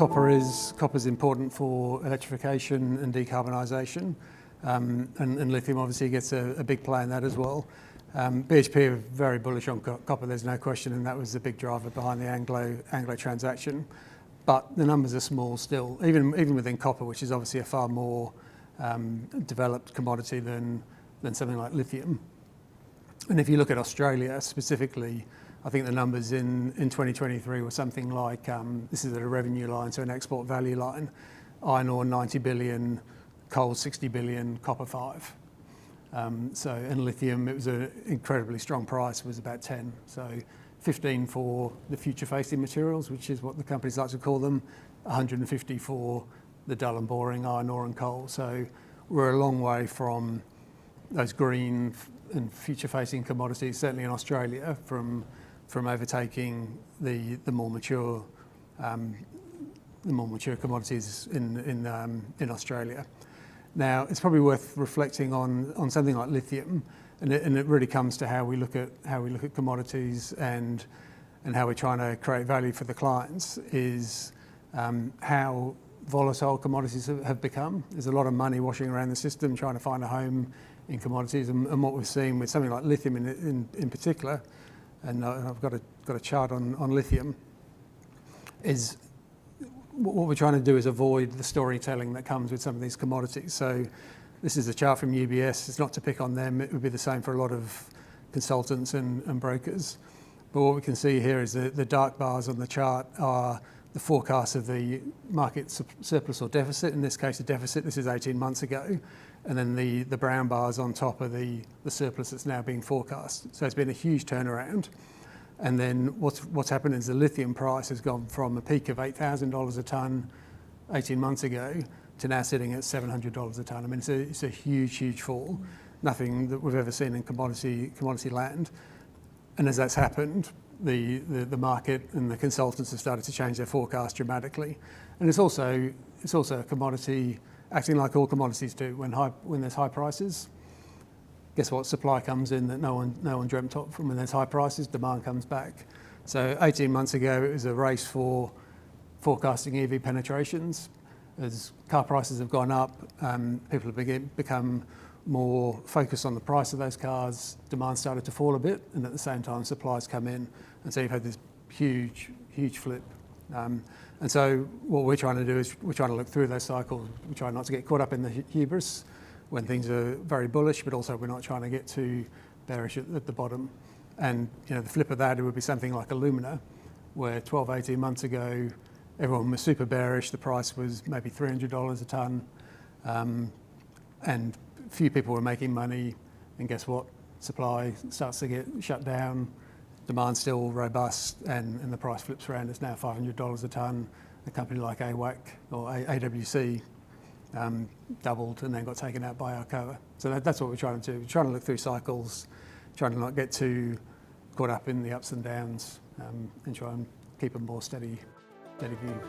copper's important for electrification and decarbonisation, and lithium obviously gets a big play in that as well. BHP are very bullish on copper, there's no question, and that was the big driver behind the Anglo transaction. But the numbers are small still, even within copper, which is obviously a far more developed commodity than something like lithium. And if you look at Australia specifically, I think the numbers in 2023 were something like, this is at a revenue line, so an export value line, iron ore 90 billion, coal 60 billion, copper 5. And lithium, it was an incredibly strong price, it was about 10. So 15 for the future-facing materials, which is what the companies like to call them, 150 for the dull and boring iron ore and coal. So we're a long way from those green and future-facing commodities, certainly in Australia, from overtaking the more mature commodities in Australia. Now, it's probably worth reflecting on something like lithium, and it really comes to how we look at commodities and how we're trying to create value for the clients, is how volatile commodities have become. There's a lot of money washing around the system trying to find a home in commodities, and what we've seen with something like lithium in particular, and I've got a chart on lithium, is what we're trying to do is avoid the storytelling that comes with some of these commodities. So this is a chart from UBS. It's not to pick on them. It would be the same for a lot of consultants and brokers. But what we can see here is the dark bars on the chart are the forecast of the market surplus or deficit. In this case, a deficit. This is 18 months ago. And then the brown bars on top are the surplus that's now being forecast. So it's been a huge turnaround. And then what's happened is the lithium price has gone from a peak of $8,000 a tonne 18 months ago to now sitting at $700 a tonne. I mean, it's a huge, huge fall. Nothing that we've ever seen in commodity land. And as that's happened, the market and the consultants have started to change their forecast dramatically. And it's also a commodity acting like all commodities do. When there's high prices, guess what? Supply comes in that no one dreamt of. When there's high prices, demand comes back. So 18 months ago, it was a race for forecasting EV penetrations. As car prices have gone up, people have become more focused on the price of those cars. Demand started to fall a bit, and at the same time, supplies come in, and so you've had this huge, huge flip. And so what we're trying to do is we're trying to look through those cycles. We try not to get caught up in the hubris when things are very bullish, but also we're not trying to get too bearish at the bottom. And the flip of that, it would be something like alumina, where 12, 18 months ago, everyone was super bearish. The price was maybe $300 a tonne, and few people were making money. And guess what? Supply starts to get shut down. Demand's still robust, and the price flips around. It's now $500 a tonne. A company like AWAC or AWC doubled and then got taken out by Alcoa. So that's what we're trying to do. We're trying to look through cycles, trying to not get too caught up in the ups and downs, and try and keep a more steady view.